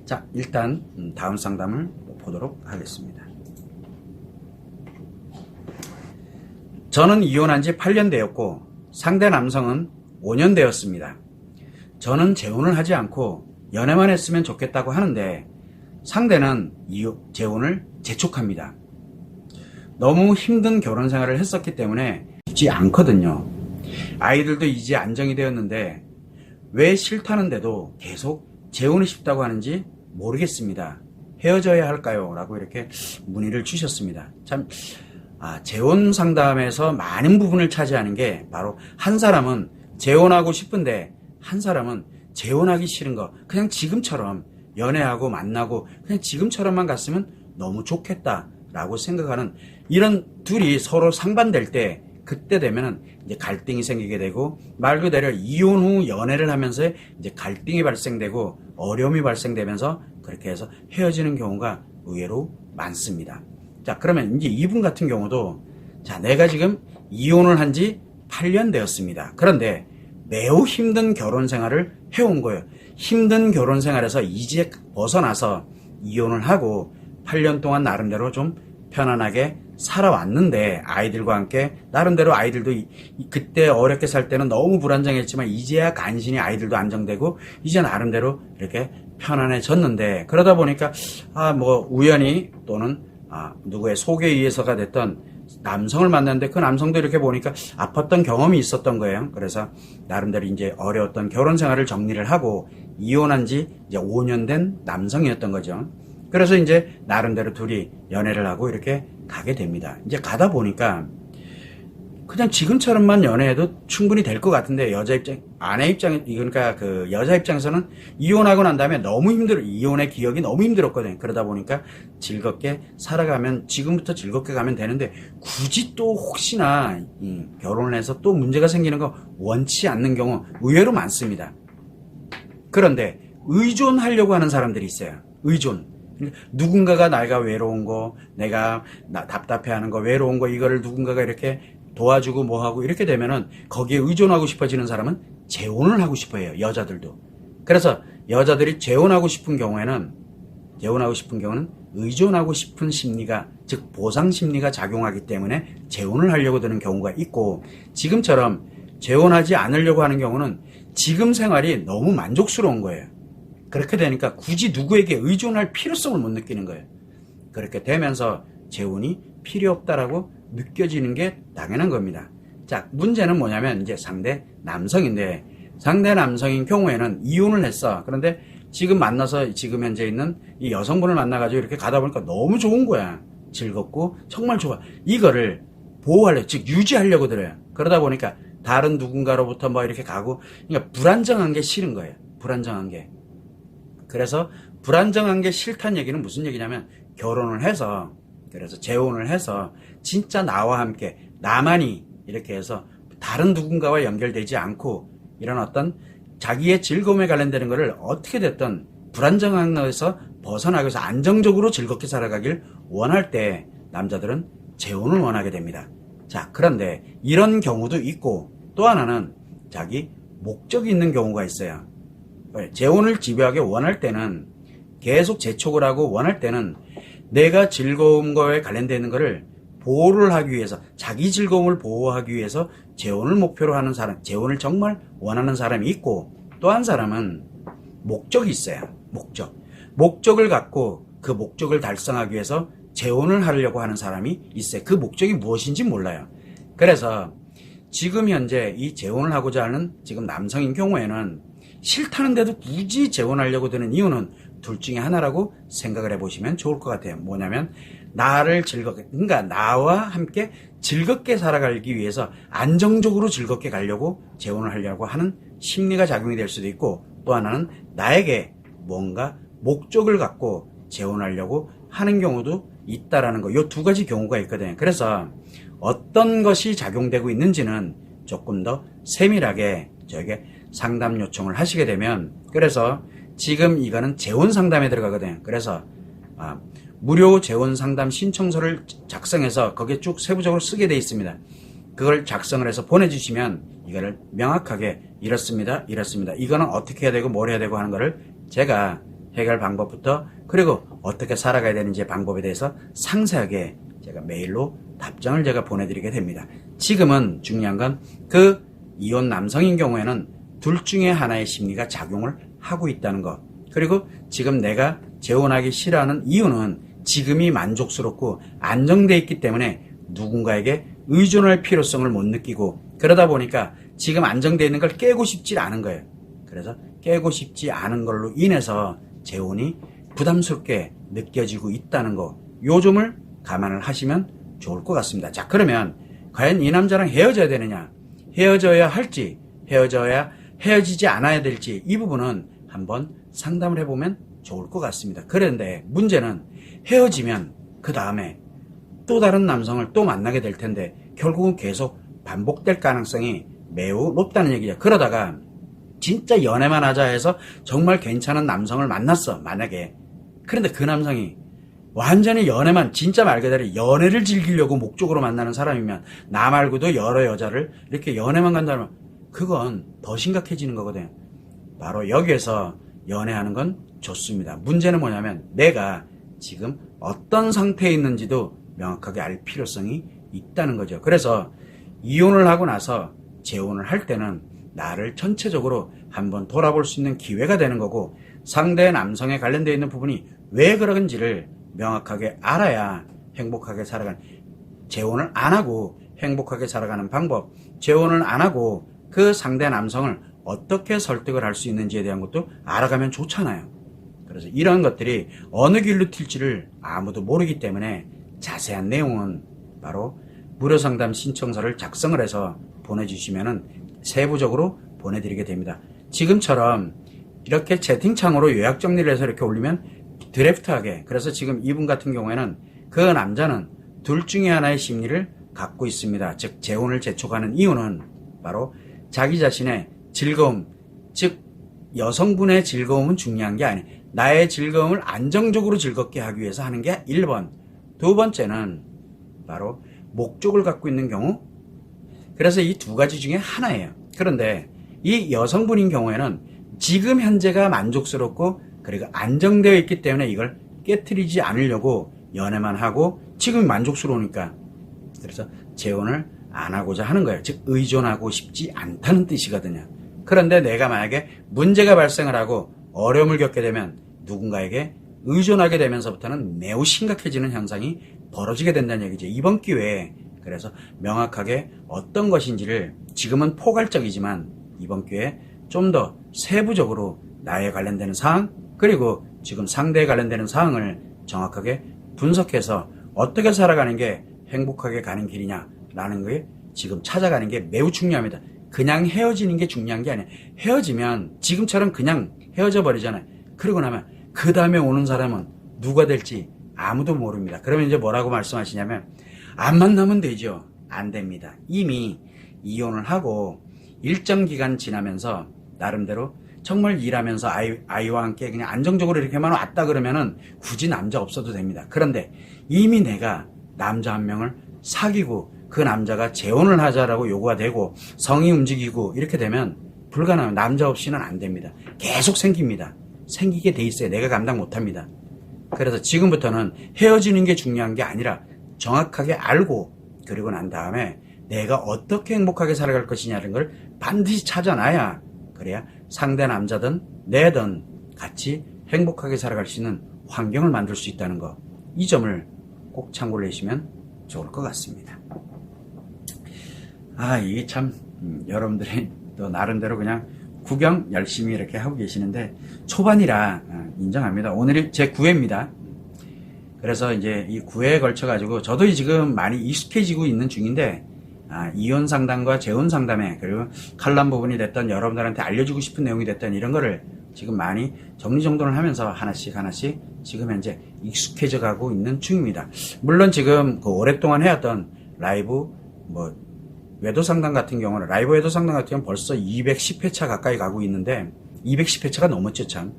Speaker 1: 자, 일단 다음 상담을 보도록 하겠습니다. 저는 이혼한 지 8년 되었고 상대 남성은 5년 되었습니다. 저는 재혼을 하지 않고 연애만 했으면 좋겠다고 하는데 상대는 재혼을 재촉합니다. 너무 힘든 결혼 생활을 했었기 때문에 쉽지 않거든요. 아이들도 이제 안정이 되었는데 왜 싫다는데도 계속 재혼이 싶다고 하는지 모르겠습니다. 헤어져야 할까요? 라고 이렇게 문의를 주셨습니다. 참, 재혼 상담에서 많은 부분을 차지하는 게 바로 한 사람은 재혼하고 싶은데 한 사람은 재혼하기 싫은 거, 그냥 지금처럼 연애하고 만나고 그냥 지금처럼만 갔으면 너무 좋겠다라고 생각하는, 이런 둘이 서로 상반될 때 그때 되면은 이제 갈등이 생기게 되고, 말 그대로 이혼 후 연애를 하면서 이제 갈등이 발생되고 어려움이 발생되면서 그렇게 해서 헤어지는 경우가 의외로 많습니다. 자, 그러면 이제 이분 같은 경우도, 자, 내가 지금 이혼을 한 지 8년 되었습니다. 그런데 매우 힘든 결혼 생활을 해온 거예요. 힘든 결혼 생활에서 이제 벗어나서 이혼을 하고 8년 동안 나름대로 좀 편안하게 살아왔는데, 아이들과 함께 나름대로 아이들도 그때 어렵게 살 때는 너무 불안정했지만 이제야 간신히 아이들도 안정되고 이제 나름대로 이렇게 편안해졌는데, 그러다 보니까 우연히 또는 누구의 소개에 의해서가 됐던 남성을 만났는데 그 남성도 이렇게 보니까 아팠던 경험이 있었던 거예요. 그래서 나름대로 이제 어려웠던 결혼 생활을 정리를 하고 이혼한 지 이제 5년 된 남성이었던 거죠. 그래서 이제 나름대로 둘이 연애를 하고 이렇게 가게 됩니다. 이제 가다 보니까 그냥 지금처럼만 연애해도 충분히 될 것 같은데, 아내 입장, 그러니까 그 여자 입장에서는 이혼하고 난 다음에 너무 이혼의 기억이 너무 힘들었거든요. 그러다 보니까 즐겁게 살아가면, 지금부터 즐겁게 가면 되는데, 굳이 또 혹시나 결혼을 해서 또 문제가 생기는 거 원치 않는 경우 의외로 많습니다. 그런데 의존하려고 하는 사람들이 있어요. 의존. 누군가가 내가 외로운 거, 내가 답답해하는 거, 외로운 거, 이거를 누군가가 이렇게 도와주고 뭐하고 이렇게 되면은 거기에 의존하고 싶어지는 사람은 재혼을 하고 싶어 해요. 여자들도. 그래서 여자들이 재혼하고 싶은 경우는 의존하고 싶은 심리가, 즉 보상 심리가 작용하기 때문에 재혼을 하려고 드는 경우가 있고, 지금처럼 재혼하지 않으려고 하는 경우는 지금 생활이 너무 만족스러운 거예요. 그렇게 되니까 굳이 누구에게 의존할 필요성을 못 느끼는 거예요. 그렇게 되면서 재혼이 필요 없다라고 느껴지는 게 당연한 겁니다. 자, 문제는 뭐냐면 이제 상대 남성인데, 상대 남성인 경우에는 이혼을 했어. 그런데 지금 만나서 지금 현재 있는 이 여성분을 만나가지고 이렇게 가다 보니까 너무 좋은 거야. 즐겁고 정말 좋아. 이거를 보호하려, 즉 유지하려고 들어요. 그러다 보니까 다른 누군가로부터 뭐 이렇게 가고, 그러니까 불안정한 게 싫은 거예요. 불안정한 게. 그래서 불안정한 게 싫다는 얘기는 무슨 얘기냐면, 결혼을 해서, 그래서 재혼을 해서 진짜 나와 함께 나만이 이렇게 해서 다른 누군가와 연결되지 않고 이런 어떤 자기의 즐거움에 관련되는 것을 어떻게 됐든 불안정한 것에서 벗어나기 위해서 안정적으로 즐겁게 살아가길 원할 때 남자들은 재혼을 원하게 됩니다. 자, 그런데 이런 경우도 있고 또 하나는 자기 목적이 있는 경우가 있어요. 재혼을 집요하게 원할 때는, 계속 재촉을 하고 원할 때는 내가 즐거운 거에 관련되어 있는 거를 보호를 하기 위해서, 자기 즐거움을 보호하기 위해서 재혼을 목표로 하는 사람, 재혼을 정말 원하는 사람이 있고, 또 한 사람은 목적이 있어요. 목적을 갖고 그 목적을 달성하기 위해서 재혼을 하려고 하는 사람이 있어요. 그 목적이 무엇인지 몰라요. 그래서 지금 현재 이 재혼을 하고자 하는 지금 남성인 경우에는 싫다는데도 굳이 재혼하려고 드는 이유는 둘 중에 하나라고 생각을 해보시면 좋을 것 같아요. 뭐냐면 나를 즐겁게, 그러니까 나와 함께 즐겁게 살아가기 위해서 안정적으로 즐겁게 가려고 재혼을 하려고 하는 심리가 작용이 될 수도 있고, 또 하나는 나에게 뭔가 목적을 갖고 재혼하려고 하는 경우도 있다라는 거. 요 두 가지 경우가 있거든요. 그래서 어떤 것이 작용되고 있는지는 조금 더 세밀하게 저에게 상담 요청을 하시게 되면, 그래서 지금 이거는 재혼 상담에 들어가거든요. 그래서 무료 재혼 상담 신청서를 작성해서 거기에 쭉 세부적으로 쓰게 돼 있습니다. 그걸 작성을 해서 보내주시면 이거를 명확하게 이렇습니다. 이거는 어떻게 해야 되고 뭘 해야 되고 하는 거를 제가 해결 방법부터, 그리고 어떻게 살아가야 되는지의 방법에 대해서 상세하게 제가 메일로 답장을 제가 보내드리게 됩니다. 지금은 중요한 건 그 이혼 남성인 경우에는 둘 중에 하나의 심리가 작용을 하고 있다는 것. 그리고 지금 내가 재혼하기 싫어하는 이유는 지금이 만족스럽고 안정되어 있기 때문에 누군가에게 의존할 필요성을 못 느끼고, 그러다 보니까 지금 안정되어 있는 걸 깨고 싶지 않은 거예요. 그래서 깨고 싶지 않은 걸로 인해서 재혼이 부담스럽게 느껴지고 있다는 거. 요 점을 감안을 하시면 좋을 것 같습니다. 자, 그러면 과연 이 남자랑 헤어져야 되느냐, 헤어져야 할지, 헤어지지 않아야 될지, 이 부분은 한번 상담을 해보면 좋을 것 같습니다. 그런데 문제는 헤어지면 그 다음에 또 다른 남성을 또 만나게 될 텐데 결국은 계속 반복될 가능성이 매우 높다는 얘기죠. 그러다가 진짜 연애만 하자 해서 정말 괜찮은 남성을 만났어, 만약에. 그런데 그 남성이 완전히 연애만, 진짜 말 그대로 연애를 즐기려고 목적으로 만나는 사람이면, 나 말고도 여러 여자를 이렇게 연애만 간다면 그건 더 심각해지는 거거든요. 바로 여기에서 연애하는 건 좋습니다. 문제는 뭐냐면 내가 지금 어떤 상태에 있는지도 명확하게 알 필요성이 있다는 거죠. 그래서 이혼을 하고 나서 재혼을 할 때는 나를 전체적으로 한번 돌아볼 수 있는 기회가 되는 거고, 상대 남성에 관련되어 있는 부분이 왜 그런지를 명확하게 알아야 행복하게 살아가는, 재혼을 안 하고 행복하게 살아가는 방법, 재혼을 안 하고 그 상대 남성을 어떻게 설득을 할 수 있는지에 대한 것도 알아가면 좋잖아요. 그래서 이런 것들이 어느 길로 튈지를 아무도 모르기 때문에 자세한 내용은 바로 무료 상담 신청서를 작성을 해서 보내주시면은 세부적으로 보내드리게 됩니다. 지금처럼 이렇게 채팅창으로 요약 정리를 해서 이렇게 올리면 드래프트하게, 그래서 지금 이분 같은 경우에는 그 남자는 둘 중에 하나의 심리를 갖고 있습니다. 즉 재혼을 재촉하는 이유는 바로 자기 자신의 즐거움, 즉 여성분의 즐거움은 중요한 게 아니, 나의 즐거움을 안정적으로 즐겁게 하기 위해서 하는 게 1번. 두 번째는 바로 목적을 갖고 있는 경우. 그래서 이 두 가지 중에 하나예요. 그런데 이 여성분인 경우에는 지금 현재가 만족스럽고 그리고 안정되어 있기 때문에 이걸 깨트리지 않으려고 연애만 하고 지금이 만족스러우니까, 그래서 재혼을 안 하고자 하는 거예요. 즉 의존하고 싶지 않다는 뜻이거든요. 그런데 내가 만약에 문제가 발생을 하고 어려움을 겪게 되면 누군가에게 의존하게 되면서부터는 매우 심각해지는 현상이 벌어지게 된다는 얘기죠. 이번 기회에 그래서 명확하게 어떤 것인지를, 지금은 포괄적이지만 이번 기회에 좀 더 세부적으로 나에 관련되는 사항, 그리고 지금 상대에 관련되는 사항을 정확하게 분석해서 어떻게 살아가는 게 행복하게 가는 길이냐라는 게 지금 찾아가는 게 매우 중요합니다. 그냥 헤어지는 게 중요한 게 아니에요. 헤어지면 지금처럼 그냥 헤어져 버리잖아요. 그러고 나면 그 다음에 오는 사람은 누가 될지 아무도 모릅니다. 그러면 이제 뭐라고 말씀하시냐면 안 만나면 되죠. 안 됩니다. 이미 이혼을 하고 일정 기간 지나면서 나름대로 정말 일하면서 아이와 함께 그냥 안정적으로 이렇게만 왔다 그러면은 굳이 남자 없어도 됩니다. 그런데 이미 내가 남자 한 명을 사귀고 그 남자가 재혼을 하자라고 요구가 되고 성이 움직이고 이렇게 되면 불가능해요. 남자 없이는 안 됩니다. 계속 생깁니다. 생기게 돼 있어요. 내가 감당 못합니다. 그래서 지금부터는 헤어지는 게 중요한 게 아니라 정확하게 알고 그리고 난 다음에 내가 어떻게 행복하게 살아갈 것이냐는 걸 반드시 찾아놔야 그래야 상대 남자든 내든 같이 행복하게 살아갈 수 있는 환경을 만들 수 있다는 거. 이 점을 꼭 참고를 해주시면 좋을 것 같습니다. 이게 참 여러분들이 또 나름대로 그냥 구경 열심히 이렇게 하고 계시는데 초반이라 인정합니다. 오늘이 제 9회입니다. 그래서 이제 이 9회에 걸쳐 가지고 저도 지금 많이 익숙해지고 있는 중인데 이혼 상담과 재혼 상담에 그리고 칼럼 부분이 됐던 여러분들한테 알려주고 싶은 내용이 됐던 이런 거를 지금 많이 정리정돈을 하면서 하나씩 지금 현재 익숙해져 가고 있는 중입니다. 물론 지금 그 오랫동안 해왔던 라이브 외도 상담 같은 경우는 라이브 외도 상담 같은 경우는 벌써 210회차 가까이 가고 있는데 210회차가 넘었죠 참.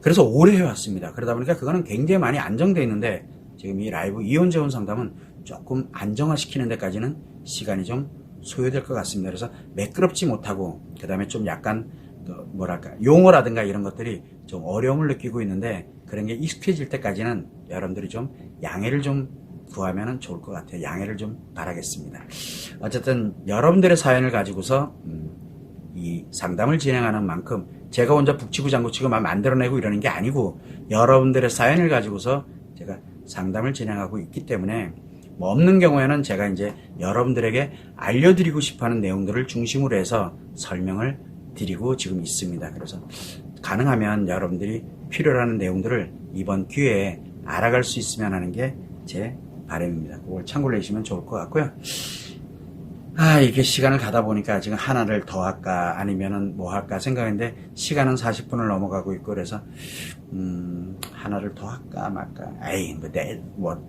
Speaker 1: 그래서 오래 해왔습니다. 그러다 보니까 그거는 굉장히 많이 안정되어 있는데 지금 이 라이브 이혼 재혼 상담은 조금 안정화시키는 데까지는 시간이 좀 소요될 것 같습니다. 그래서 매끄럽지 못하고 그 다음에 좀 약간 용어라든가 이런 것들이 좀 어려움을 느끼고 있는데 그런 게 익숙해질 때까지는 여러분들이 좀 양해를 좀 구하면 좋을 것 같아요. 양해를 좀 바라겠습니다. 어쨌든 여러분들의 사연을 가지고서 이 상담을 진행하는 만큼 제가 혼자 북치고 장구치고 막 만들어내고 이러는 게 아니고 여러분들의 사연을 가지고서 제가 상담을 진행하고 있기 때문에 없는 경우에는 제가 이제 여러분들에게 알려드리고 싶어하는 내용들을 중심으로 해서 설명을 드리고 지금 있습니다. 그래서 가능하면 여러분들이 필요로 하는 내용들을 이번 기회에 알아갈 수 있으면 하는 게 제 바람입니다. 그걸 참고를 해주시면 좋을 것 같고요. 이게 시간을 가다 보니까 지금 하나를 더 할까 아니면은 뭐 할까 생각했는데 시간은 40분을 넘어가고 있고 그래서 하나를 더 할까 말까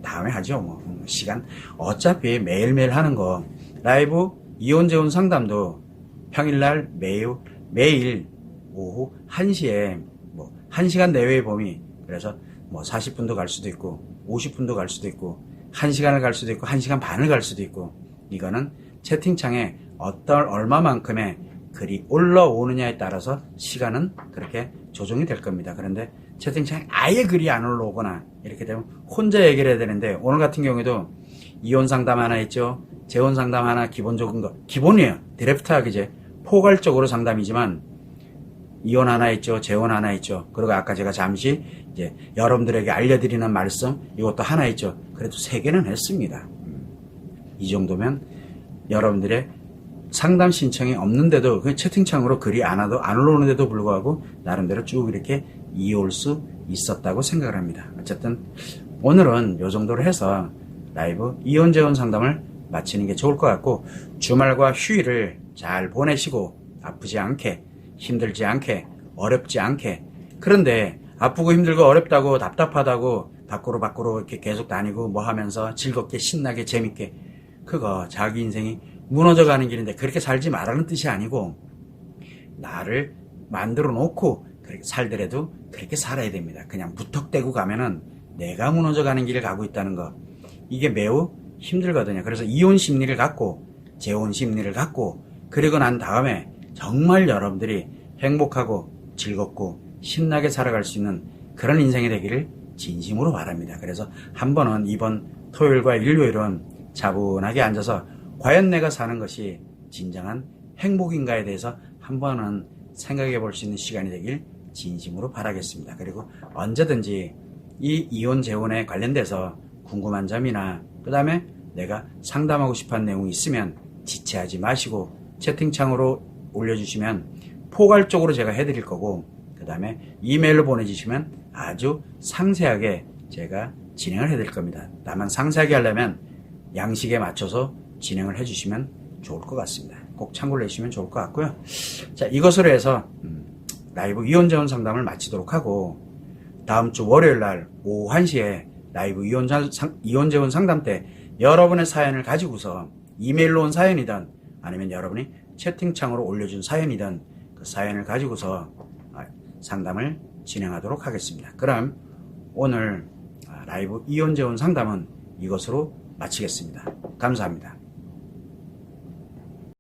Speaker 1: 다음에 하죠 시간 어차피 매일매일 하는 거 라이브 이혼 재혼 상담도 평일날 매일 오후 1시에 1시간 내외의 범위 그래서 40분도 갈 수도 있고 50분도 갈 수도 있고 1시간을 갈 수도 있고 1시간 반을 갈 수도 있고 이거는 채팅창에 얼마만큼의 글이 올라오느냐에 따라서 시간은 그렇게 조정이 될 겁니다. 그런데 채팅창에 아예 글이 안 올라오거나 이렇게 되면 혼자 얘기를 해야 되는데 오늘 같은 경우에도 이혼 상담 하나 있죠. 재혼 상담 하나 기본적인 거. 기본이에요. 드래프트하기 이제 포괄적으로 상담이지만 이혼 하나 있죠. 재혼 하나 있죠. 그리고 아까 제가 잠시 이제 여러분들에게 알려드리는 말씀 이것도 하나 있죠. 그래도 3개는 했습니다. 이 정도면 여러분들의 상담 신청이 없는데도 그 채팅창으로 글이 안 올라오는데도 불구하고 나름대로 쭉 이렇게 이어올 수 있었다고 생각을 합니다. 어쨌든 오늘은 이 정도로 해서 라이브 이혼 재혼 상담을 마치는 게 좋을 것 같고 주말과 휴일을 잘 보내시고 아프지 않게 힘들지 않게 어렵지 않게 그런데 아프고 힘들고 어렵다고 답답하다고 밖으로 이렇게 계속 다니고 뭐 하면서 즐겁게 신나게 재밌게 그거 자기 인생이 무너져가는 길인데 그렇게 살지 말라는 뜻이 아니고 나를 만들어 놓고 그렇게 살더라도 그렇게 살아야 됩니다. 그냥 무턱대고 가면은 내가 무너져가는 길을 가고 있다는 거 이게 매우 힘들거든요. 그래서 이혼 심리를 갖고 재혼 심리를 갖고 그리고 난 다음에 정말 여러분들이 행복하고 즐겁고 신나게 살아갈 수 있는 그런 인생이 되기를 진심으로 바랍니다. 그래서 한 번은 이번 토요일과 일요일은 차분하게 앉아서 과연 내가 사는 것이 진정한 행복인가에 대해서 한 번은 생각해 볼 수 있는 시간이 되길 진심으로 바라겠습니다. 그리고 언제든지 이 이혼 재혼에 관련돼서 궁금한 점이나 그 다음에 내가 상담하고 싶은 내용이 있으면 지체하지 마시고 채팅창으로 올려주시면 포괄적으로 제가 해드릴 거고 그 다음에 이메일로 보내주시면 아주 상세하게 제가 진행을 해야 될 겁니다. 다만 상세하게 하려면 양식에 맞춰서 진행을 해주시면 좋을 것 같습니다. 꼭 참고를 해주시면 좋을 것 같고요. 자, 이것으로 해서 라이브 이혼재혼 상담을 마치도록 하고, 다음 주 월요일 날 오후 1시에 라이브 이혼재혼 상담 때 여러분의 사연을 가지고서 이메일로 온 사연이든 아니면 여러분이 채팅창으로 올려준 사연이든 그 사연을 가지고서 상담을 진행하도록 하겠습니다. 그럼 오늘 라이브 이혼재혼 상담은 이것으로 마치겠습니다. 감사합니다.